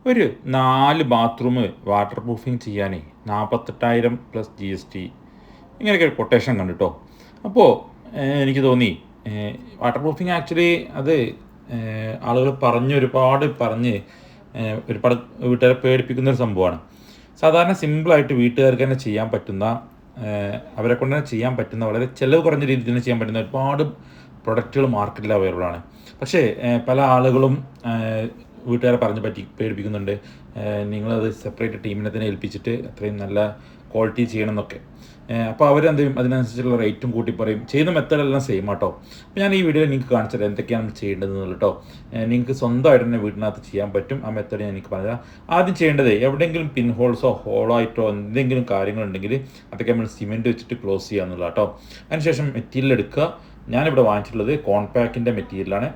ഒരു 4 bathroom water proofing ചെയ്യാനേ 48,000 plus GST ഇങ്ങനെയൊക്കെ ഒരു കൊട്ടേഷൻ കണ്ടു കേട്ടോ. അപ്പോൾ എനിക്ക് തോന്നി വാട്ടർ പ്രൂഫിങ് ആക്ച്വലി അത് ആളുകൾ ഒരുപാട് പറഞ്ഞ് ഒരുപാട് വീട്ടുകാരെ പേടിപ്പിക്കുന്ന ഒരു സംഭവമാണ്. സാധാരണ സിമ്പിളായിട്ട് വീട്ടുകാർക്ക് തന്നെ ചെയ്യാൻ പറ്റുന്ന, അവരെ കൊണ്ട് തന്നെ ചെയ്യാൻ പറ്റുന്ന, വളരെ ചിലവ് കുറഞ്ഞ രീതിയിൽ തന്നെ ചെയ്യാൻ പറ്റുന്ന ഒരുപാട് പ്രൊഡക്റ്റുകൾ മാർക്കറ്റിൽ അവൈലബിൾ ആണ്. പക്ഷേ പല ആളുകളും വീട്ടുകാരെ പേടിപ്പിക്കുന്നുണ്ട്. നിങ്ങളത് സെപ്പറേറ്റ് ടീമിനെ തന്നെ ഏൽപ്പിച്ചിട്ട് അത്രയും നല്ല ക്വാളിറ്റി ചെയ്യണം എന്നൊക്കെ. അപ്പോൾ അവരെന്ത് ചെയ്യും, അതിനനുസരിച്ചുള്ള റേറ്റും കൂട്ടി പറയും. ചെയ്യുന്ന മെത്തേഡെല്ലാം സെയിം ആട്ടോ. അപ്പോൾ ഞാൻ ഈ വീഡിയോയിൽ നിങ്ങൾക്ക് കാണിച്ചു തരാം എന്തൊക്കെയാണ് ചെയ്യേണ്ടതെന്നുള്ളത് കേട്ടോ. നിങ്ങൾക്ക് സ്വന്തമായിട്ട് തന്നെ വീടിനകത്ത് ചെയ്യാൻ പറ്റും. ആ മെത്തേഡ് ഞാൻ എനിക്ക് പറഞ്ഞുതരാം. ആദ്യം ചെയ്യേണ്ടത്, എവിടെയെങ്കിലും പിൻ ഹോൾസോ ഹോളോ ആയിട്ടോ എന്തെങ്കിലും കാര്യങ്ങളുണ്ടെങ്കിൽ അതൊക്കെ നമ്മൾ സിമെൻറ്റ് വെച്ചിട്ട് ക്ലോസ് ചെയ്യുക എന്നുള്ളത് കേട്ടോ. അതിനുശേഷം മെറ്റീരിയൽ എടുക്കുക. ഞാനിവിടെ വാങ്ങിച്ചിട്ടുള്ളത് കോൺപാക്കിൻ്റെ മെറ്റീരിയലാണ്.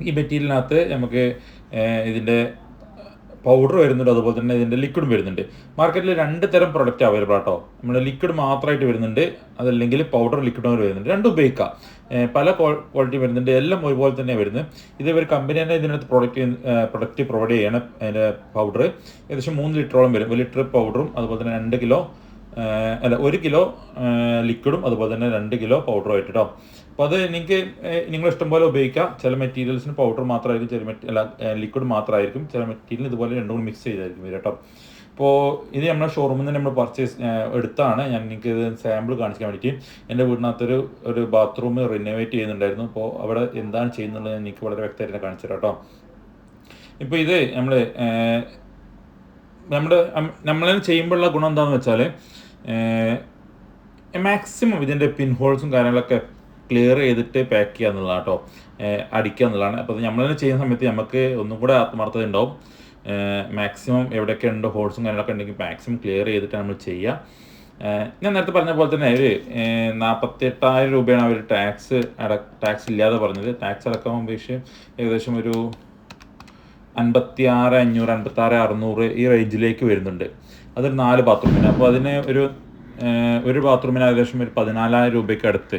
ഈ മെറ്റീരിയലിനകത്ത് നമുക്ക് ഇതിൻ്റെ പൗഡർ വരുന്നുണ്ട്, അതുപോലെ തന്നെ ഇതിൻ്റെ ലിക്വിഡും വരുന്നുണ്ട്. മാർക്കറ്റിൽ 2 തരം പ്രൊഡക്റ്റ് അവൈലബിൾ ആട്ടോ. നമ്മൾ ലിക്വിഡ് മാത്രമായിട്ട് വരുന്നുണ്ട്, അതല്ലെങ്കിൽ പൗഡർ ലിക്വിഡും വരുന്നുണ്ട്. രണ്ടും ഉപയോഗിക്കാം. പല ക്വാളിറ്റി വരുന്നുണ്ട്, എല്ലാം ഒരുപോലെ തന്നെ വരുന്നത്. ഇത് ഒരു കമ്പനി തന്നെ ഇതിനകത്ത് പ്രൊഡക്റ്റ് പ്രൊവൈഡ് ചെയ്യണം. അതിൻ്റെ പൗഡർ ഏകദേശം 3 ലിറ്ററോളം വരും. 1 ലിറ്റർ പൗഡറും അതുപോലെ തന്നെ 2 കിലോ 1 കിലോ ലിക്വിഡും അതുപോലെ തന്നെ 2 കിലോ പൗഡറും ആയിട്ട് കേട്ടോ. അപ്പോൾ അത് നിങ്ങൾ ഇഷ്ടം പോലെ ഉപയോഗിക്കാം. ചില മെറ്റീരിയൽസിന് പൗഡർ മാത്രമായിരിക്കും, ചില ലിക്വിഡ് മാത്രമായിരിക്കും. ചില മെറ്റീരിയൽ ഇതുപോലെ രണ്ടും കൂടി മിക്സ് ചെയ്തായിരിക്കും വരും കേട്ടോ. അപ്പോൾ ഇത് നമ്മുടെ ഷോറൂമിൽ നിന്ന് നമ്മൾ എടുത്താണ്. ഞാൻ നിങ്ങൾക്ക് ഇത് സാമ്പിൾ കാണിക്കാൻ വേണ്ടിയിട്ട് എൻ്റെ വീടിനകത്തൊരു ബാത്റൂം റിനോവേറ്റ് ചെയ്യുന്നുണ്ടായിരുന്നു. അപ്പോൾ അവിടെ എന്താണ് ചെയ്യുന്നുള്ളത് എനിക്ക് വളരെ വ്യക്തമായിട്ട് കാണിച്ചു തരാം കേട്ടോ. ഇപ്പോൾ ഇത് നമ്മൾ ചെയ്യുമ്പോഴുള്ള ഗുണം എന്താണെന്ന് വെച്ചാൽ മാക്സിമം ഇതിൻ്റെ പിൻ ഹോൾസും കാര്യങ്ങളൊക്കെ ക്ലിയർ ചെയ്തിട്ട് പാക്ക് ചെയ്യുക എന്നുള്ളതാണ് കേട്ടോ, അടിക്കുക എന്നുള്ളതാണ്. അപ്പോൾ നമ്മൾ തന്നെ ചെയ്യുന്ന സമയത്ത് നമുക്ക് ഒന്നും കൂടെ ആത്മാർത്ഥത ഉണ്ടാവും. മാക്സിമം എവിടെയൊക്കെ ഉണ്ടോ ഹോൾസും കാര്യങ്ങളൊക്കെ ഉണ്ടെങ്കിൽ മാക്സിമം ക്ലിയർ ചെയ്തിട്ട് നമ്മൾ ചെയ്യുക. ഞാൻ നേരത്തെ പറഞ്ഞ പോലെ തന്നെ ഒരു 48,000 രൂപയാണ് അവർ ടാക്സ് ഇല്ലാതെ പറഞ്ഞത്. ടാക്സ് അടക്കം ഏകദേശം ഒരു 56,500 56,600 ഈ റേഞ്ചിലേക്ക് വരുന്നുണ്ട്. അതൊരു 4 ബാത്റൂമിന്. അപ്പോൾ അതിന് ഒരു ബാത്റൂമിന് ഏകദേശം ഒരു 14,000 രൂപയ്ക്ക് അടുത്ത്,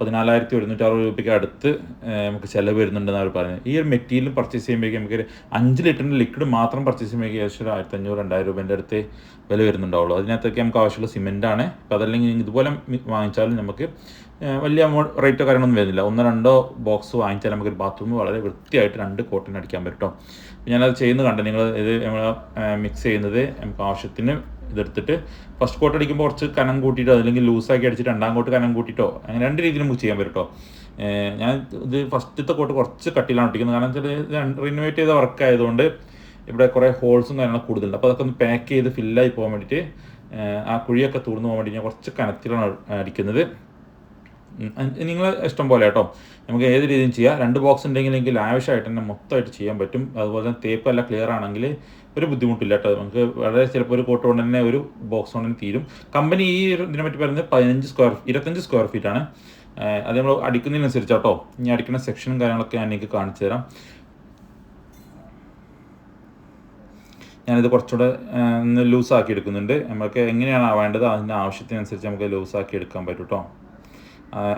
14,160 രൂപയ്ക്ക് അടുത്ത് നമുക്ക് ചിലവ് വരുന്നുണ്ടെന്ന് അവർ പറയുന്നത്. ഈ ഒരു മെറ്റീരിയൽ പർച്ചേസ് ചെയ്യുമ്പോഴേക്കും നമുക്കൊരു 5 ലിറ്ററിൻ്റെ ലിക്വിഡ് മാത്രം പർച്ചേസ് ചെയ്യുമ്പോഴേക്കും ഏകദേശം ഒരു 1,500-2,000 രൂപേൻ്റെ അടുത്ത് വില വരുന്നുണ്ടാവുള്ളൂ. അതിനകത്തൊക്കെ നമുക്ക് ആവശ്യമുള്ള സിമെൻറ്റാണ്. അപ്പോൾ അതല്ലെങ്കിൽ ഇതുപോലെ വാങ്ങിച്ചാലും നമുക്ക് വലിയ റേറ്റോ കാര്യങ്ങളൊന്നും വരുന്നില്ല. 1-2 ബോക്സ് വാങ്ങിച്ചാൽ നമുക്കൊരു ബാത്റൂം വളരെ വൃത്തിയായിട്ട് 2 കോട്ടിന് അടിക്കാൻ പറ്റും. ഞാനത് ചെയ്യുന്നത് കണ്ടു. നമ്മൾ മിക്സ് ചെയ്യുന്നത് നമുക്ക് ആവശ്യത്തിന് ഇതെടുത്തിട്ട് ഫസ്റ്റ് കോട്ട് അടിക്കുമ്പോൾ കുറച്ച് കനം കൂട്ടിയിട്ടോ അല്ലെങ്കിൽ ലൂസാക്കി അടിച്ചിട്ട് 2ാം കോട്ട് കനം കൂട്ടിയിട്ടോ അങ്ങനെ 2 രീതിയിൽ നമുക്ക് ചെയ്യാൻ പറ്റും കേട്ടോ. ഞാൻ ഇത് ഫസ്റ്റത്തെ കോട്ട് കുറച്ച് കട്ടിയിലാണ് ഒട്ടിക്കുന്നത്. കാരണം വെച്ചാൽ റിനോവേറ്റ് ചെയ്ത വർക്ക് ആയതുകൊണ്ട് ഇവിടെ കുറേ ഹോൾസും കാര്യങ്ങളും കൂടുതലുണ്ട്. അപ്പോൾ അതൊക്കെ ഒന്ന് പാക്ക് ചെയ്ത് ഫില്ലായി പോകാൻ വേണ്ടിയിട്ട്, ആ കുഴിയൊക്കെ തുറന്നു പോകാൻ വേണ്ടി ഞാൻ കുറച്ച് കനത്തിലാണ് അടിക്കുന്നത്. നിങ്ങൾ ഇഷ്ടം പോലെ കേട്ടോ, നമുക്ക് ഏത് രീതിയും ചെയ്യാം. 2 ബോക്സ് ഉണ്ടെങ്കിൽ ആവശ്യമായിട്ട് തന്നെ മൊത്തമായിട്ട് ചെയ്യാൻ പറ്റും. അതുപോലെ തന്നെ തേപ്പെല്ലാം ക്ലിയർ ആണെങ്കിൽ ഒരു ബുദ്ധിമുട്ടില്ല കേട്ടോ. നമുക്ക് വളരെ ചിലപ്പോൾ ഒരു കോട്ട് കൊണ്ട് തന്നെ ഒരു ബോക്സ് കൊണ്ട് തന്നെ തീരും. കമ്പനി ഈ ഇതിനെ പറ്റി പറയുന്നത് 25 സ്ക്വയർ ഫീറ്റാണ്. അത് നമ്മൾ അടിക്കുന്നതിനനുസരിച്ച് കേട്ടോ. ഇനി അടിക്കുന്ന സെക്ഷനും കാര്യങ്ങളൊക്കെ ഞാൻ എനിക്ക് കാണിച്ചു തരാം. ഞാനിത് കുറച്ചുകൂടെ ഒന്ന് ലൂസാക്കി എടുക്കുന്നുണ്ട്. നമുക്ക് എങ്ങനെയാണ് വേണ്ടത് അതിൻ്റെ ആവശ്യത്തിനനുസരിച്ച് നമുക്ക് ലൂസാക്കി എടുക്കാൻ പറ്റും കേട്ടോ.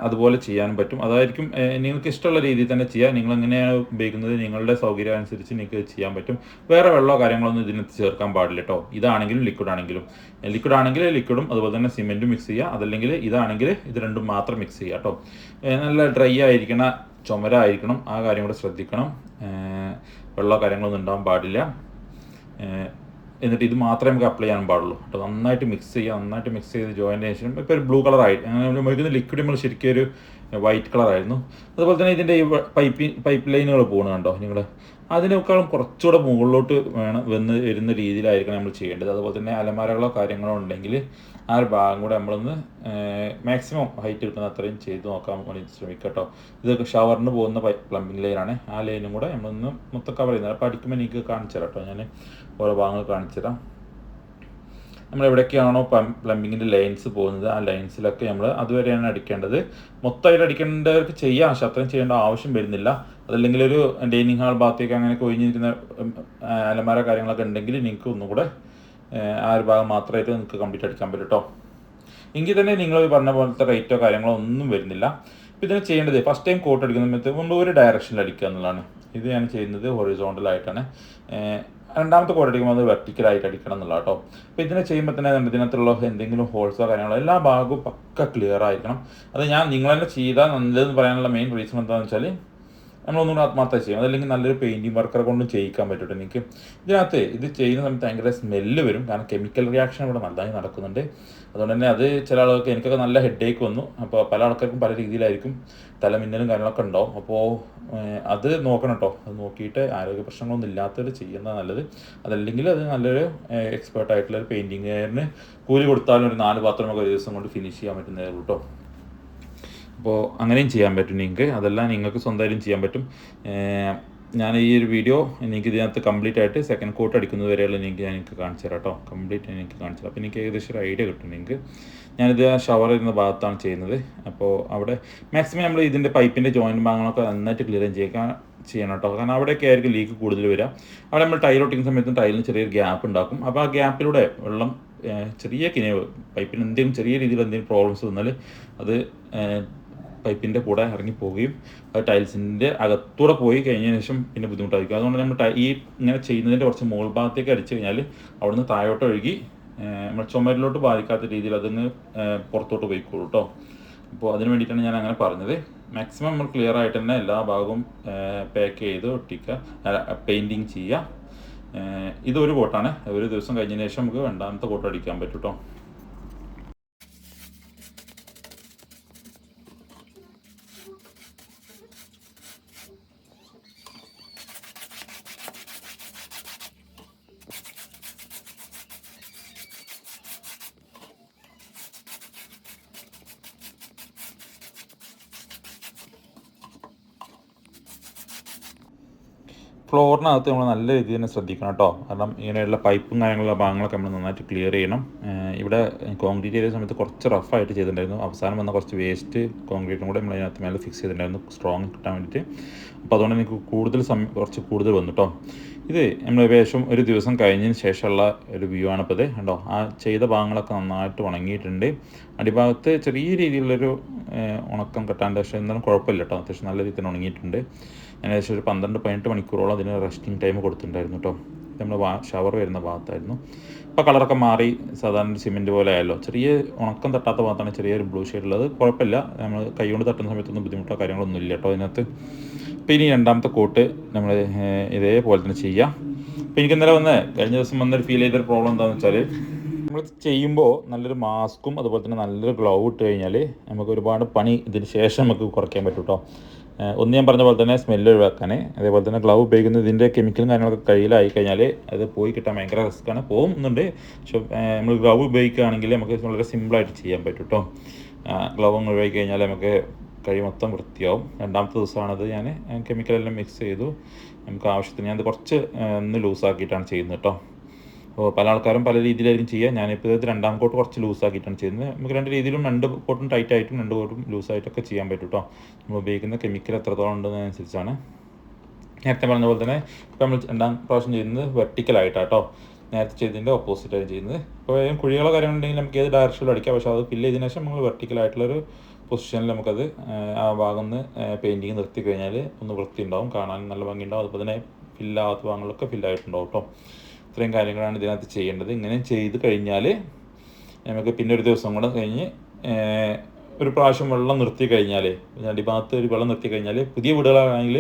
അതുപോലെ ചെയ്യാനും പറ്റും. അതായിരിക്കും നിങ്ങൾക്ക് ഇഷ്ടമുള്ള രീതിയിൽ തന്നെ ചെയ്യാം. നിങ്ങൾ എങ്ങനെയാണ് ഉപയോഗിക്കുന്നത് നിങ്ങളുടെ സൗകര്യം അനുസരിച്ച് നിങ്ങൾക്ക് ചെയ്യാൻ പറ്റും. വേറെ വെള്ളമോ കാര്യങ്ങളൊന്നും ഇതിനകത്ത് ചേർക്കാൻ പാടില്ല കേട്ടോ. ഇതാണെങ്കിലും ലിക്വിഡ് ആണെങ്കിൽ ലിക്വിഡും അതുപോലെ തന്നെ സിമെൻറ്റും മിക്സ് ചെയ്യുക. അതല്ലെങ്കിൽ ഇതാണെങ്കിൽ ഇത് രണ്ടും മാത്രം മിക്സ് ചെയ്യുക കേട്ടോ. നല്ല ഡ്രൈ ആയിരിക്കണം, ചുമരായിരിക്കണം, ആ കാര്യം കൂടെ ശ്രദ്ധിക്കണം. വെള്ളമോ കാര്യങ്ങളൊന്നും ഉണ്ടാകാൻ പാടില്ല. എന്നിട്ട് ഇത് മാത്രമേ നമുക്ക് അപ്ലൈ ചെയ്യാൻ പാടുള്ളൂ കേട്ടോ. നന്നായിട്ട് മിക്സ് ചെയ്ത് ജോയിൻ്റ് ശേഷം ഇപ്പോൾ ഒരു ബ്ലൂ കളറായി അങ്ങനെ ഉപയോഗിക്കുന്ന ലിക്വിഡ് നമ്മൾ ശരിക്കും ഒരു വൈറ്റ് കളറായിരുന്നു. അതുപോലെ തന്നെ ഇതിൻ്റെ ഈ പൈപ്പ് ലൈനുകൾ പോകുന്നത് കണ്ടോ നിങ്ങൾ, അതിനേക്കാളും കുറച്ചുകൂടെ മുകളിലോട്ട് വരുന്ന രീതിയിലായിരിക്കണം നമ്മൾ ചെയ്യേണ്ടത്. അതുപോലെ തന്നെ അലമാരകളോ കാര്യങ്ങളോ ഉണ്ടെങ്കിൽ ആ ഒരു ഭാഗം കൂടെ നമ്മളൊന്ന് മാക്സിമം ഹൈറ്റ് കിട്ടുന്ന അത്രയും ചെയ്ത് നോക്കാൻ വേണ്ടി ശ്രമിക്കുക കേട്ടോ. ഇത് ഷവറിന് പോകുന്ന പ്ലംബിംഗ് ലൈനാണ്. ആ ലൈനും കൂടെ നമ്മളൊന്ന് മൊത്തം കവർ ചെയ്യുന്നത്. അപ്പോൾ അടിക്കുമ്പോൾ എനിക്ക് കാണിച്ചു തരാം കേട്ടോ. ഞാൻ ഓരോ ഭാഗങ്ങൾ കാണിച്ചു തരാം. നമ്മൾ എവിടെയൊക്കെയാണോ പ്ലംബിങ്ങിൻ്റെ ലൈൻസ് പോകുന്നത് ആ ലൈൻസിലൊക്കെ നമ്മൾ അതുവരെയാണ് അടിക്കേണ്ടത്. മൊത്തമായിട്ട് അടിക്കേണ്ടവർക്ക് ചെയ്യാം, പക്ഷെ അത്രയും ചെയ്യേണ്ട ആവശ്യം വരുന്നില്ല. അതല്ലെങ്കിൽ ഒരു ഡൈനിങ് ഹാൾ ഭാഗത്തേക്ക് അങ്ങനെ കൊഴിഞ്ഞിരിക്കുന്ന അലമാര കാര്യങ്ങളൊക്കെ ഉണ്ടെങ്കിൽ നിങ്ങൾക്ക് ഒന്നുകൂടെ ആ ഒരു ഭാഗം മാത്രമായിട്ട് നിങ്ങൾക്ക് കംപ്ലീറ്റ് അടിക്കാൻ പറ്റും കേട്ടോ. എങ്കിൽ തന്നെ നിങ്ങൾ പറഞ്ഞ പോലത്തെ റേറ്റോ കാര്യങ്ങളോ ഒന്നും വരുന്നില്ല. അപ്പോൾ ഇതിന് ചെയ്യേണ്ടത് ഫസ്റ്റ് ടൈം കോട്ട് അടിക്കുന്ന സമയത്ത് നമ്മൾ ഒരു ഡയറക്ഷനിൽ അടിക്കുക എന്നുള്ളതാണ്. ഇത് ഞാൻ ചെയ്യുന്നത് ഹൊറിസോണ്ടലായിട്ടാണ്. രണ്ടാമത്തെ കോഡ് അടിക്കുമ്പോൾ അത് വെർട്ടിക്കലായിട്ട് അടിക്കണം എന്നുള്ള കേട്ടോ. അപ്പോൾ ഇതിനെ ചെയ്യുമ്പോൾ തന്നെ ഇതിനകത്തുള്ള എന്തെങ്കിലും ഹോൾസോ കാര്യങ്ങളോ എല്ലാ ഭാഗവും പക്ക ക്ലിയർ ആയിരിക്കണം. അത് ഞാൻ നിങ്ങൾ തന്നെ ചെയ്താൽ നല്ലതെന്ന് പറയാനുള്ള മെയിൻ റീസൺ എന്താണെന്ന് വെച്ചാൽ നമ്മളൊന്നുകൂടെ ആത്മാർത്ഥ ചെയ്യും. അതല്ലെങ്കിൽ നല്ലൊരു പെയിൻറ്റിങ് വർക്കറെ കൊണ്ടും ചെയ്യിക്കാൻ പറ്റും. എനിക്ക് ഇതിനകത്ത് ഇത് ചെയ്യുന്ന സമയത്ത് ഭയങ്കര സ്മെല്ല് വരും, കാരണം കെമിക്കൽ റിയാക്ഷൻ ഇവിടെ നന്നായി നടക്കുന്നുണ്ട്. അതുകൊണ്ട് തന്നെ അത് ചില ആളുകൾക്ക്, എനിക്കൊക്കെ നല്ല ഹെഡേക്ക് വന്നു. അപ്പോൾ പല ആൾക്കാർക്കും പല രീതിയിലായിരിക്കും തലമിന്നലും കാര്യങ്ങളൊക്കെ ഉണ്ടാവും. അപ്പോൾ അത് നോക്കണം കേട്ടോ. അത് നോക്കിയിട്ട് ആരോഗ്യ പ്രശ്നങ്ങളൊന്നും ഇല്ലാത്തവർ ചെയ്യുന്നത് നല്ലത്. അതല്ലെങ്കിൽ അത് നല്ലൊരു എക്സ്പേർട്ടായിട്ടുള്ള ഒരു പെയിൻറ്റിങ്ങുകാരന് കൂലി കൊടുത്താലും ഒരു 4 പാത്രമൊക്കെ ഒരു ദിവസം കൊണ്ട് ഫിനിഷ് ചെയ്യാൻ പറ്റുന്നതേ ഉള്ളൂ കേട്ടോ. അപ്പോൾ അങ്ങനെയും ചെയ്യാൻ പറ്റും നിങ്ങൾക്ക്. അതെല്ലാം നിങ്ങൾക്ക് സ്വന്തമായിട്ടും ചെയ്യാൻ പറ്റും. ഞാൻ ഈ ഒരു വീഡിയോ എനിക്ക് ഇതിനകത്ത് കംപ്ലീറ്റ് ആയിട്ട് സെക്കൻഡ് കോട്ട് അടിക്കുന്നത് വരെയുള്ള എനിക്ക് കാണിച്ചു തരാം കേട്ടോ. കംപ്ലീറ്റ് എനിക്ക് കാണിച്ചു തരാം. അപ്പോൾ എനിക്ക് ഏകദേശം ഒരു ഐഡിയ കിട്ടും നിങ്ങൾക്ക്. ഞാനിത് ഷവർ ഇരുന്ന ഭാഗത്താണ് ചെയ്യുന്നത്. അപ്പോൾ അവിടെ മാക്സിമം നമ്മൾ ഇതിൻ്റെ പൈപ്പിൻ്റെ ജോയിൻറ്റ് ഭാഗങ്ങളൊക്കെ നന്നായിട്ട് ക്ലിയർ ചെയ്യണം കേട്ടോ. കാരണം അവിടെയൊക്കെ ആയിരിക്കും ലീക്ക് കൂടുതൽ വരിക. അവിടെ നമ്മൾ ടൈൽ ഒട്ടിക്കുന്ന സമയത്തും ടൈലിന് ചെറിയൊരു ഗ്യാപ്പ് ഉണ്ടാക്കും. അപ്പോൾ ആ ഗ്യാപ്പിലൂടെ വെള്ളം ചെറിയ കിനിവ്, പൈപ്പിന് എന്തെങ്കിലും ചെറിയ രീതിയിൽ എന്തെങ്കിലും പ്രോബ്ലംസ് വന്നാൽ അത് പൈപ്പിൻ്റെ കൂടെ ഇറങ്ങിപ്പോവുകയും അത് ടൈൽസിൻ്റെ അകത്തൂടെ പോയി കഴിഞ്ഞതിന് ശേഷം പിന്നെ ബുദ്ധിമുട്ടായിരിക്കും. അതുകൊണ്ട് നമ്മൾ ഈ ഇങ്ങനെ ചെയ്യുന്നതിൻ്റെ കുറച്ച് മുകൾ ഭാഗത്തേക്ക് അടിച്ചു കഴിഞ്ഞാൽ അവിടുന്ന് താഴോട്ട് ഒഴുകി നമ്മൾ ചുമരിലോട്ട് ബാധിക്കാത്ത രീതിയിൽ അതിന് പുറത്തോട്ട് പോയിക്കോളൂ കേട്ടോ. അപ്പോൾ അതിന് വേണ്ടിയിട്ടാണ് ഞാൻ അങ്ങനെ പറഞ്ഞത്. മാക്സിമം നമ്മൾ ക്ലിയർ ആയിട്ട് തന്നെ എല്ലാ ഭാഗവും പാക്ക് ചെയ്ത് ഒട്ടിക്കുക, പെയിൻറ്റിങ് ചെയ്യുക. ഇതൊരു കോട്ടാണ്. ഒരു ദിവസം കഴിഞ്ഞതിന് ശേഷം നമുക്ക് രണ്ടാമത്തെ കോട്ട് അടിക്കാൻ പറ്റും കേട്ടോ. ഫ്ലോറിനകത്ത് നമ്മൾ നല്ല രീതിയിൽ തന്നെ ശ്രദ്ധിക്കണം കേട്ടോ. കാരണം ഇങ്ങനെയുള്ള പൈപ്പും കാര്യങ്ങളുള്ള ഭാഗങ്ങളൊക്കെ നമ്മൾ നന്നായിട്ട് ക്ലിയർ ചെയ്യണം. ഇവിടെ കോൺക്രീറ്റ് ചെയ്ത സമയത്ത് കുറച്ച് റഫായിട്ട് ചെയ്തിട്ടുണ്ടായിരുന്നു. അവസാനം വന്ന കുറച്ച് വേസ്റ്റ് കോൺക്രീറ്റും കൂടെ നമ്മൾ അതിനകത്ത് മേലെ ഫിക്സ് ചെയ്തിട്ടുണ്ടായിരുന്നു, സ്ട്രോങ് കിട്ടാൻ വേണ്ടിയിട്ട്. അപ്പോൾ അതുകൊണ്ട് എനിക്ക് കുറച്ച് കൂടുതൽ വന്നു കേട്ടോ. ഇത് നമ്മൾ ഏകദേശം ഒരു ദിവസം കഴിഞ്ഞതിന് ശേഷമുള്ള ഒരു വ്യൂ ആണിപ്പോൾ ഇത് കണ്ടോ. ആ ചെയ്ത ഭാഗങ്ങളൊക്കെ നന്നായിട്ട് ഉണങ്ങിയിട്ടുണ്ട്. അടിഭാഗത്ത് ചെറിയ രീതിയിലുള്ളൊരു ഉണക്കം കിട്ടാണ്ട്, പക്ഷേ എന്നാലും കുഴപ്പമില്ല കേട്ടോ. അത്യാവശ്യം നല്ല രീതിയിൽ ഉണങ്ങിയിട്ടുണ്ട്. ഏകദേശം ഒരു 12-18 മണിക്കൂറോളം അതിന് റെസ്റ്റിംഗ് ടൈം കൊടുത്തിട്ടുണ്ടായിരുന്നു കേട്ടോ. നമ്മൾ ഷവർ വരുന്ന ഭാഗത്തായിരുന്നു. ഇപ്പോൾ കളറൊക്കെ മാറി സാധാരണ സിമെൻറ്റ് പോലെ ആയല്ലോ. ചെറിയ ഉണക്കം തട്ടാത്ത ഭാഗത്താണ് ചെറിയൊരു ബ്ലൂ ഷെയ്ഡുള്ളത്. കുഴപ്പമില്ല, നമ്മൾ കൈ കൊണ്ട് തട്ടുന്ന സമയത്തൊന്നും ബുദ്ധിമുട്ടോ കാര്യങ്ങളൊന്നും ഇല്ല കേട്ടോ അതിനകത്ത്. അപ്പോൾ ഇനി രണ്ടാമത്തെ കോട്ട് നമ്മൾ ഇതേപോലെ തന്നെ ചെയ്യാം. അപ്പോൾ എനിക്ക് ഇന്നലെ കഴിഞ്ഞ ദിവസം വന്നൊരു ഫീൽ ചെയ്തൊരു പ്രോബ്ലം എന്താണെന്ന് വെച്ചാൽ, നമ്മൾ ചെയ്യുമ്പോൾ നല്ലൊരു മാസ്കും അതുപോലെ തന്നെ നല്ലൊരു ഗ്ലൗ ഇട്ട് കഴിഞ്ഞാൽ നമുക്ക് ഒരുപാട് പണി ഇതിന് ശേഷം നമുക്ക് കുറയ്ക്കാൻ പറ്റും കേട്ടോ. ഒന്ന് ഞാൻ പറഞ്ഞ പോലെ തന്നെ സ്മെല്ല് ഒഴിവാക്കാൻ, അതേപോലെ തന്നെ ഗ്ലൗ ഉപയോഗിക്കുന്നത് ഇതിൻ്റെ കെമിക്കലും കാര്യങ്ങളൊക്കെ കയ്യിലായി കഴിഞ്ഞാൽ അത് പോയി കിട്ടാൻ ഭയങ്കര റിസ്ക്കാണ്. പോകുന്നുണ്ട്, പക്ഷെ നമ്മൾ ഗ്ലൗ ഉപയോഗിക്കുകയാണെങ്കിൽ നമുക്ക് വളരെ സിമ്പിളായിട്ട് ചെയ്യാൻ പറ്റും കേട്ടോ. ഗ്ലൗ അങ്ങ് ഒഴിവാക്കി കഴിഞ്ഞാൽ നമുക്ക് കൈ മൊത്തം വൃത്തിയാവും. രണ്ടാമത്തെ ദിവസമാണത് ഞാൻ കെമിക്കലെല്ലാം മിക്സ് ചെയ്തു. നമുക്ക് ആവശ്യത്തിന് ഞാനത് കുറച്ച് ഒന്ന് ലൂസാക്കിയിട്ടാണ് ചെയ്യുന്നത് കേട്ടോ. അപ്പോൾ പല ആൾക്കാരും പല രീതിയിലായിരിക്കും ചെയ്യുക. ഞാനിപ്പോൾ ഇത് രണ്ടാം കോട്ട് കുറച്ച് ലൂസാക്കിയിട്ടാണ് ചെയ്യുന്നത്. നമുക്ക് രണ്ട് രീതിയിലും 2 കോട്ടും ടൈറ്റ് ആയിട്ടും 2 കോട്ടും ലൂസായിട്ടൊക്കെ ചെയ്യാൻ പറ്റും കേട്ടോ. നമ്മൾ ഉപയോഗിക്കുന്ന കെമിക്കൽ എത്രത്തോളം ഉണ്ടെന്നതനുസരിച്ചാണ്. നേരത്തെ പറഞ്ഞ പോലെ തന്നെ ഇപ്പോൾ നമ്മൾ രണ്ടാം പ്രാവശ്യം ചെയ്യുന്നത് വെർട്ടിക്കലായിട്ടാണ് കേട്ടോ. നേരത്തെ ചെയ്തതിൻ്റെ ഓപ്പോസിറ്റാണ് ചെയ്യുന്നത്. ഇപ്പോൾ കുഴികളോ കാര്യങ്ങളുണ്ടെങ്കിൽ നമുക്ക് ഏത് ഡയറക്ഷനിലും അടിക്കാം. പക്ഷേ അത് ഫില്ല് ചെയ്തതിനു ശേഷം നമ്മൾ വെർട്ടിക്കലായിട്ടുള്ളൊരു പൊസിഷനിൽ നമുക്കത് ആ ഭാഗം ഒന്ന് പെയിൻറ്റിങ് നിർത്തി കഴിഞ്ഞാൽ ഒന്ന് വൃത്തി ഉണ്ടാവും, കാണാൻ നല്ല ഭംഗി ഉണ്ടാവും. അതുപോലെ തന്നെ ഫില്ലാകാത്ത ഭാഗങ്ങളൊക്കെ ഫില്ലായിട്ടുണ്ടാവും കേട്ടോ. ഇത്രയും കാര്യങ്ങളാണ് ഇതിനകത്ത് ചെയ്യേണ്ടത്. ഇങ്ങനെ ചെയ്ത് കഴിഞ്ഞാൽ നമുക്ക് പിന്നെ ഒരു ദിവസം കൂടെ കഴിഞ്ഞ് ഒരു പ്രാവശ്യം വെള്ളം നിർത്തി കഴിഞ്ഞാൽ, അടിഭാഗത്ത് ഒരു വെള്ളം നിർത്തി കഴിഞ്ഞാൽ, പുതിയ വീടുകളാണെങ്കിൽ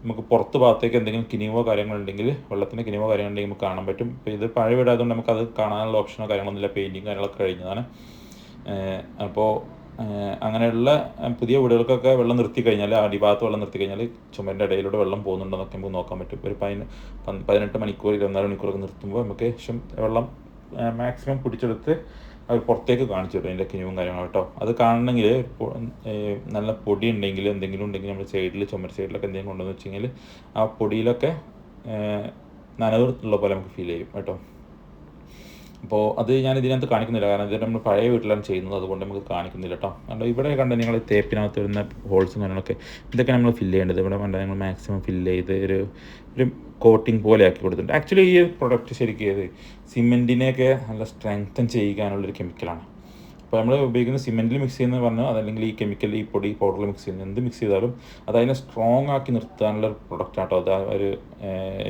നമുക്ക് പുറത്ത് ഭാഗത്തേക്ക് എന്തെങ്കിലും കിനിവോ കാര്യങ്ങളുണ്ടെങ്കിൽ, വെള്ളത്തിൻ്റെ കിനിവോ കാര്യങ്ങളുണ്ടെങ്കിൽ നമുക്ക് കാണാൻ പറ്റും. ഇപ്പോൾ ഇത് പഴയ വീടായതുകൊണ്ട് നമുക്കത് കാണാനുള്ള ഓപ്ഷനോ കാര്യങ്ങളൊന്നുമില്ല, പെയിൻറ്റിങ് കാര്യങ്ങളൊക്കെ കഴിഞ്ഞതാണ്. അപ്പോൾ അങ്ങനെയുള്ള പുതിയ വീടുകൾക്കൊക്കെ വെള്ളം നിർത്തി കഴിഞ്ഞാൽ, അടിഭാഗത്ത് വെള്ളം നിർത്തി കഴിഞ്ഞാൽ ചുമരിൻ്റെ ഇടയിലൂടെ വെള്ളം പോകുന്നുണ്ടെന്നൊക്കെ നമുക്ക് നോക്കാൻ പറ്റും. ഒരു 18 മണിക്കൂർ 24 മണിക്കൂറൊക്കെ നിർത്തുമ്പോൾ നമുക്ക് ശേഷം വെള്ളം മാക്സിമം പിടിച്ചെടുത്ത് അത് പുറത്തേക്ക് കാണിച്ചു തരും, അതിൻ്റെ കിനിവും കാര്യങ്ങളും കേട്ടോ. അത് കാണണമെങ്കിൽ നല്ല പൊടി ഉണ്ടെങ്കിൽ എന്തെങ്കിലും ഉണ്ടെങ്കിൽ നമ്മൾ സൈഡിൽ ചുമര് സൈഡിലൊക്കെ എന്തെങ്കിലും കൊണ്ടുവന്ന് വെച്ച് കഴിഞ്ഞാൽ ആ പൊടിയിലൊക്കെ നനവ് ഉള്ള പോലെ നമുക്ക് ഫീൽ ചെയ്യും കേട്ടോ. അപ്പോൾ അത് ഞാൻ ഇതിനകത്ത് കാണിക്കുന്നില്ല, കാരണം ഇത് നമ്മൾ പഴയ വീട്ടിലാണ് ചെയ്യുന്നത്, അതുകൊണ്ട് നമുക്ക് കാണിക്കുന്നില്ല കേട്ടോ. അതുകൊണ്ട് ഇവിടെ കണ്ട നിങ്ങൾ തേപ്പിനകത്ത് വരുന്ന ഹോൾസും കാര്യങ്ങളൊക്കെ ഇതൊക്കെ നമ്മൾ ഫില്ല് ചെയ്യേണ്ടത്. ഇവിടെ വേണ്ട ഞങ്ങൾ മാക്സിമം ഫില്ല് ചെയ്ത് ഒരു കോട്ടിങ് പോലെ ആക്കി കൊടുത്തിട്ടുണ്ട്. ആക്ച്വലി ഈ പ്രൊഡക്റ്റ് ശരിക്കും സിമെൻറ്റിനെയൊക്കെ നല്ല സ്ട്രെങ്തൻ ചെയ്യാനുള്ളൊരു കെമിക്കലാണ്. അപ്പോൾ നമ്മൾ ഉപയോഗിക്കുന്ന സിമെൻറ്റിൽ മിക്സ് ചെയ്യുന്നത് പറഞ്ഞാൽ അതല്ലെങ്കിൽ ഈ കെമിക്കൽ ഈ പൊടി പൗഡറിൽ മിക്സ് ചെയ്യുന്നത് എന്ത് മിക്സ് ചെയ്താലും അതിനെ സ്ട്രോങ് ആക്കി നിർത്താനുള്ള ഒരു പ്രൊഡക്റ്റ് ആട്ടോ. അത് ഒരു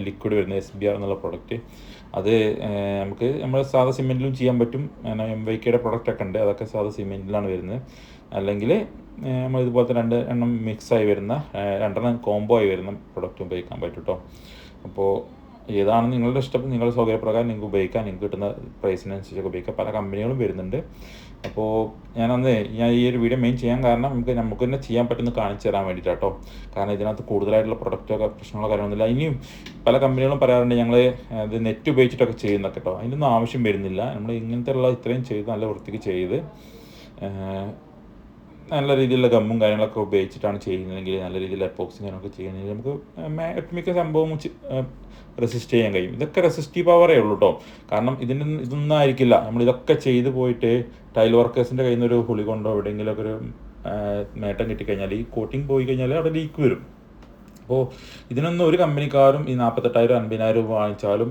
ലിക്വിഡ് വരുന്ന SBR എന്നുള്ള പ്രൊഡക്റ്റ്. അത് നമുക്ക് നമ്മൾ സാധാ സിമെൻറ്റിലും ചെയ്യാൻ പറ്റും. MYKയുടെ പ്രൊഡക്റ്റൊക്കെ ഉണ്ട്, അതൊക്കെ സാധാ സിമെൻറ്റിലാണ് വരുന്നത്. അല്ലെങ്കിൽ നമ്മൾ ഇതുപോലത്തെ 2 എണ്ണം മിക്സായി വരുന്ന 2 എണ്ണം കോംബോ ആയി വരുന്ന പ്രൊഡക്റ്റ് ഉപയോഗിക്കാൻ പറ്റും കേട്ടോ. അപ്പോൾ ഏതാണ് നിങ്ങളുടെ ഇഷ്ടം, നിങ്ങളുടെ സൗകര്യപ്രകാരം നിങ്ങൾക്ക് ഉപയോഗിക്കാം. നിങ്ങൾക്ക് കിട്ടുന്ന പ്രൈസിനനുസരിച്ചൊക്കെ ഉപയോഗിക്കാം. പല കമ്പനികളും വരുന്നുണ്ട്. അപ്പോൾ ഞാൻ ഈ ഒരു വീഡിയോ മെയിൻ ചെയ്യാൻ കാരണം നമുക്ക് തന്നെ ചെയ്യാൻ പറ്റുന്ന കാണിച്ചു തരാൻ വേണ്ടിയിട്ടാണ് കേട്ടോ. കാരണം ഇതിനകത്ത് കൂടുതലായിട്ടുള്ള പ്രൊഡക്റ്റൊക്കെ പ്രശ്നങ്ങളോ കാര്യമൊന്നുമില്ല. ഇനിയും പല കമ്പനികളും പറയാറുണ്ട് ഞങ്ങൾ ഇത് നെറ്റ് ഉപയോഗിച്ചിട്ടൊക്കെ ചെയ്യുന്നൊക്കെ കേട്ടോ. അതിനൊന്നും ആവശ്യം വരുന്നില്ല. നമ്മൾ ഇങ്ങനത്തെ ഉള്ള ഇത്രയും ചെയ്ത് നല്ല വൃത്തിക്ക് ചെയ്ത് നല്ല രീതിയിലുള്ള ഗമ്മും കാര്യങ്ങളൊക്കെ ഉപയോഗിച്ചിട്ടാണ് ചെയ്യുന്നതെങ്കിൽ, നല്ല രീതിയിൽ എപ്പോക്സിങ് കാര്യങ്ങളൊക്കെ ചെയ്യുന്നതെങ്കിൽ നമുക്ക് ഒട്ടുമിക്ക സംഭവം റെസിസ്റ്റ് ചെയ്യാൻ കഴിയും. ഇതൊക്കെ റെസിസ്റ്റീവ് പവറേ ഉള്ളൂ കേട്ടോ. കാരണം ഇതൊന്നും ആയിരിക്കില്ല നമ്മളിതൊക്കെ ചെയ്ത് പോയിട്ട് ടൈൽ വർക്കേഴ്സിൻ്റെ കയ്യിൽ നിന്ന് ഒരു ഹുളി കൊണ്ടോ എവിടെയെങ്കിലുമൊക്കെ ഒരു നേട്ടം കിട്ടിക്കഴിഞ്ഞാൽ ഈ കോട്ടിങ് പോയി കഴിഞ്ഞാൽ അവിടെ ലീക്ക് വരും. അപ്പോൾ ഇതിനൊന്നും ഒരു കമ്പനിക്കാരും ഈ 48,000 50,000 വാങ്ങിച്ചാലും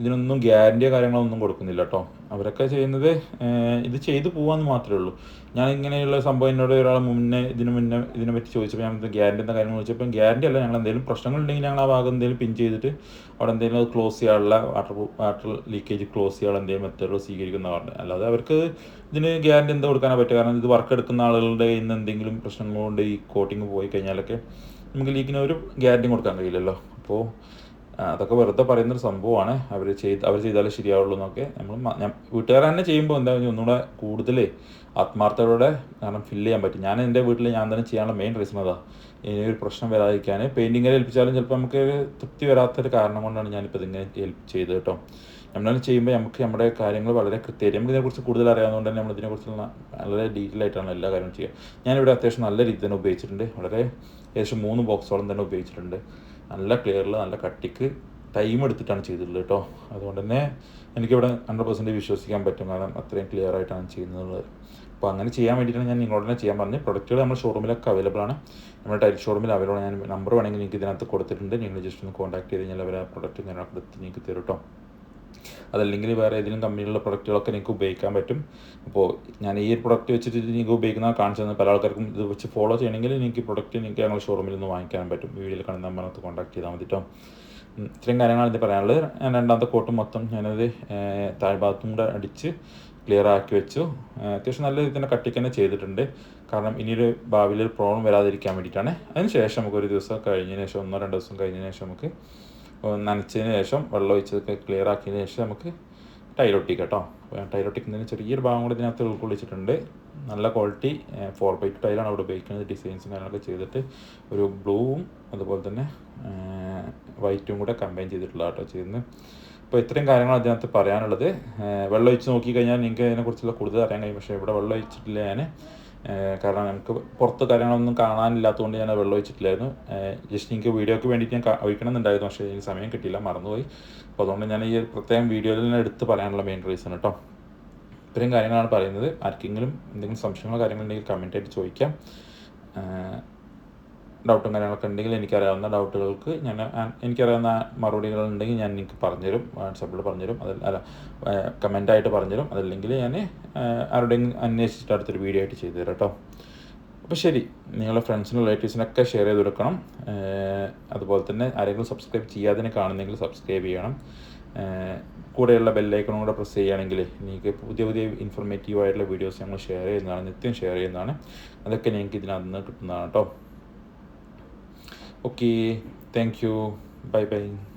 ഇതിനൊന്നും ഗ്യാരൻറ്റിയോ കാര്യങ്ങളൊന്നും കൊടുക്കുന്നില്ല കേട്ടോ. അവരൊക്കെ ചെയ്യുന്നത് ഇത് ചെയ്തു പോകാമെന്ന് മാത്രമേ ഉള്ളൂ. ഞാൻ ഇങ്ങനെയുള്ള സംഭവം എന്നോട് ഒരാൾ ഇതിനെ പറ്റി ചോദിച്ചപ്പോൾ ഞാൻ ഗ്യാരൻറ്റി എന്താ കാര്യങ്ങൾ ചോദിച്ചപ്പോൾ ഗ്യാരൻറ്റി അല്ല, ഞങ്ങൾ എന്തെങ്കിലും പ്രശ്നങ്ങളുണ്ടെങ്കിൽ ഞങ്ങൾ ആ ഭാഗം എന്തെങ്കിലും പിൻ ചെയ്തിട്ട് അവിടെ എന്തെങ്കിലും ക്ലോസ് ചെയ്യാനുള്ള വാട്ടർ ലീക്കേജ് ക്ലോസ് ചെയ്യാനുള്ള എന്തെങ്കിലും മെത്തേഡുകൾ സ്വീകരിക്കുന്ന പറഞ്ഞത്. അല്ലാതെ അവർക്ക് ഇതിന് ഗ്യാരൻറ്റി എന്താ കൊടുക്കാനോ പറ്റുക. കാരണം ഇത് വർക്ക് എടുക്കുന്ന ആളുകളുടെ ഇന്ന് എന്തെങ്കിലും പ്രശ്നങ്ങൾ കൊണ്ട് ഈ കോട്ടിങ് പോയി കഴിഞ്ഞാലൊക്കെ നമുക്ക് ലീക്കിന് ഒരു ഗ്യാരൻറ്റി കൊടുക്കാൻ കഴിയില്ലല്ലോ. അപ്പോൾ അതൊക്കെ വെറുതെ പറയുന്നൊരു സംഭവമാണ്. അവർ ചെയ്താലേ ശരിയാവുള്ളൂ എന്നൊക്കെ ഞാൻ വീട്ടുകാർ തന്നെ ചെയ്യുമ്പോൾ എന്താ ഒന്നുകൂടെ കൂടുതൽ ആത്മാർത്ഥതയോടെ കാരണം ഫില്ല് ചെയ്യാൻ പറ്റും. ഞാൻ എൻ്റെ വീട്ടിൽ ഞാൻ തന്നെ ചെയ്യാനുള്ള മെയിൻ റീസൺ അതാണ്. ഇനി ഒരു പ്രശ്നം വരാതിരിക്കാൻ പെയിൻറ്റിങ്ങിൽ ഏൽപ്പിച്ചാലും ചിലപ്പോൾ നമുക്ക് തൃപ്തി വരാത്തൊരു കാരണം കൊണ്ടാണ് ഞാനിപ്പോൾ ഇതിങ്ങനെ ചെയ്തത് കേട്ടോ. നമ്മളത് ചെയ്യുമ്പോൾ നമുക്ക് നമ്മുടെ കാര്യങ്ങൾ വളരെ കൃത്യമായിട്ട് നമുക്ക് ഇതിനെക്കുറിച്ച് കൂടുതൽ അറിയാവുന്നതുകൊണ്ട് തന്നെ നമ്മളിതിനെക്കുറിച്ചുള്ള വളരെ ഡീറ്റെയിൽ ആയിട്ടാണ് എല്ലാ കാര്യവും ചെയ്യുക. ഞാനിവിടെ അത്യാവശ്യം നല്ല രീതിയിൽ തന്നെ ഉപയോഗിച്ചിട്ടുണ്ട്. വളരെ ഏകദേശം 3 ബോക്സോളം തന്നെ ഉപയോഗിച്ചിട്ടുണ്ട്. നല്ല ക്ലിയറിൽ നല്ല കട്ടിക്ക് ടൈം എടുത്തിട്ടാണ് ചെയ്തിട്ടുള്ളത് കേട്ടോ. അതുകൊണ്ട് തന്നെ എനിക്കിവിടെ 100% വിശ്വസിക്കാൻ പറ്റും. കാരണം അത്രയും ക്ലിയർ ആയിട്ടാണ് ചെയ്യുന്നത്. അപ്പോൾ അങ്ങനെ ചെയ്യാൻ വേണ്ടിയിട്ടാണ് ഞാൻ നിങ്ങളോട് തന്നെ ചെയ്യാൻ പറഞ്ഞത്. പ്രൊഡക്റ്റുകൾ നമ്മുടെ ഷോറൂമിലൊക്കെ അവൈലബിൾ ആണ്. നമ്മുടെ ടൈൽ ഷോറൂമിൽ അവൈലബിൾ ആണ്. ഞാൻ നമ്പർ വേണമെങ്കിൽ നിങ്ങൾക്ക് ഇതിനകത്ത് കൊടുത്തിട്ടുണ്ട്. നിങ്ങൾ ജസ്റ്റ് ഒന്ന് കോൺടാക്ട് ചെയ്ത് കഴിഞ്ഞാൽ അവർ ആ പ്രൊഡക്റ്റ് ഞാനൊക്കെ എടുത്ത് നിങ്ങൾക്ക് തരും കേട്ടോ. അതല്ലെങ്കിൽ വേറെ ഏതെങ്കിലും കമ്പനിയിലുള്ള പ്രൊഡക്റ്റുകളൊക്കെ നിങ്ങൾക്ക് ഉപയോഗിക്കാൻ പറ്റും. അപ്പോൾ ഞാൻ ഈ ഒരു പ്രൊഡക്റ്റ് വെച്ചിട്ട് നിങ്ങൾക്ക് ഉപയോഗിക്കുന്ന കാണിച്ചു തന്നെ പല ആൾക്കാർക്കും ഇത് വെച്ച് ഫോളോ ചെയ്യണമെങ്കിൽ നിങ്ങൾക്ക് പ്രൊഡക്റ്റ് നിങ്ങൾക്ക് ഞങ്ങൾ ഷോറൂമിൽ നിന്ന് വാങ്ങിക്കാൻ പറ്റും. വീഡിയോയിൽ കാണുന്ന നമ്പറിനകത്ത് കോൺടാക്ട് ചെയ്താൽ മതി കേട്ടോ. ഇത്രയും കാര്യങ്ങളാണ് ഇത് പറയാനുള്ളത്. ഞാൻ രണ്ടാമത്തെ കോട്ട് മൊത്തം ഞാനത് താഴ്ഭാഗത്തും കൂടെ അടിച്ച് ക്ലിയർ ആക്കി വെച്ചു. അത്യാവശ്യം നല്ല രീതിയിൽ തന്നെ കട്ടിക്ക് തന്നെ ചെയ്തിട്ടുണ്ട്. കാരണം ഇനിയൊരു ഭാവിയിൽ ഒരു പ്രോബ്ലം വരാതിരിക്കാൻ വേണ്ടിയിട്ടാണ്. അതിന് ശേഷം നമുക്ക് ഒരു ദിവസം കഴിഞ്ഞതിന് ശേഷം 1-2 ദിവസം കഴിഞ്ഞതിന് ശേഷം നമുക്ക് നനച്ചതിന് ശേഷം വെള്ളം ഒഴിച്ചതൊക്കെ ക്ലിയർ ആക്കിയതിന് ശേഷം നമുക്ക് ടൈലൊട്ടിക്കാം കേട്ടോ. ടൈലൊട്ടിക്കുന്നതിന് ചെറിയൊരു ഭാഗം കൂടെ ഇതിനകത്ത് ഉൾക്കൊള്ളിച്ചിട്ടുണ്ട്. നല്ല ക്വാളിറ്റി 4x2 ടൈലാണ് അവിടെ ഉപയോഗിക്കുന്നത്. ഡിസൈൻസും കാര്യങ്ങളൊക്കെ ചെയ്തിട്ട് ഒരു ബ്ലൂവും അതുപോലെ തന്നെ വൈറ്റും കൂടെ കമ്പൈൻ ചെയ്തിട്ടുള്ള കേട്ടോ ചെയ്യുന്നത്. അപ്പോൾ ഇത്രയും കാര്യങ്ങൾ അതിനകത്ത് പറയാനുള്ളത്. വെള്ളം ഒഴിച്ച് നോക്കിക്കഴിഞ്ഞാൽ നിങ്ങൾക്ക് അതിനെക്കുറിച്ചുള്ള കൂടുതൽ അറിയാൻ കഴിയും. പക്ഷേ ഇവിടെ വെള്ളം ഒഴിച്ചിട്ടില്ല ഞാൻ. കാരണം നമുക്ക് പുറത്ത് കാര്യങ്ങളൊന്നും കാണാനില്ലാത്തതുകൊണ്ട് ഞാൻ വെള്ളം ഒഴിച്ചിട്ടില്ലായിരുന്നു. ജസ്റ്റ് എനിക്ക് വീഡിയോക്ക് വേണ്ടിയിട്ട് ഞാൻ ഒഴിക്കണമെന്നുണ്ടായിരുന്നു. പക്ഷേ എനിക്ക് സമയം കിട്ടിയില്ല, മറന്നുപോയി. അപ്പോൾ അതുകൊണ്ട് ഞാൻ ഈ പ്രത്യേകം വീഡിയോയിൽ തന്നെ എടുത്ത് പറയാനുള്ള മെയിൻ റീസൺ കേട്ടോ. ഇത്രയും കാര്യങ്ങളാണ് പറയുന്നത്. ആർക്കെങ്കിലും എന്തെങ്കിലും സംശയങ്ങളോ കാര്യങ്ങളുണ്ടെങ്കിൽ കമൻറ്റായിട്ട് ചോദിക്കാം. ഡൗട്ടും കാര്യങ്ങളൊക്കെ ഉണ്ടെങ്കിൽ എനിക്കറിയാവുന്ന ഡൗട്ടുകൾക്ക് എനിക്കറിയാവുന്ന മറുപടികളുണ്ടെങ്കിൽ ഞാൻ നിങ്ങൾക്ക് പറഞ്ഞുതരും. വാട്സാപ്പിൽ പറഞ്ഞുതരും. കമൻറ്റായിട്ട് പറഞ്ഞുതരും. അതല്ലെങ്കിൽ ഞാൻ ആരുടെയും അന്വേഷിച്ചിട്ട് അടുത്തൊരു വീഡിയോ ആയിട്ട് ചെയ്തു തരാം കേട്ടോ. അപ്പോൾ ശരി, നിങ്ങളുടെ ഫ്രണ്ട്സിനും റിലേറ്റീവ്സിനൊക്കെ ഷെയർ ചെയ്ത് കൊടുക്കണം. അതുപോലെ തന്നെ ആരെങ്കിലും സബ്സ്ക്രൈബ് ചെയ്യാതെ കാണുന്നെങ്കിൽ സബ്സ്ക്രൈബ് ചെയ്യണം. കൂടെയുള്ള ബെല്ലൈക്കണും കൂടെ പ്രസ് ചെയ്യുകയാണെങ്കിൽ നിങ്ങൾക്ക് പുതിയ പുതിയ ഇൻഫോർമേറ്റീവായിട്ടുള്ള വീഡിയോസ് ഞങ്ങൾ ഷെയർ ചെയ്യുന്നതാണ്, നിത്യം ഷെയർ ചെയ്യുന്നതാണ്. അതൊക്കെ നിങ്ങൾക്ക് ഇതിനകത്ത് നിന്ന് കിട്ടുന്നതാണ് കേട്ടോ. Okay, thank you. Bye bye.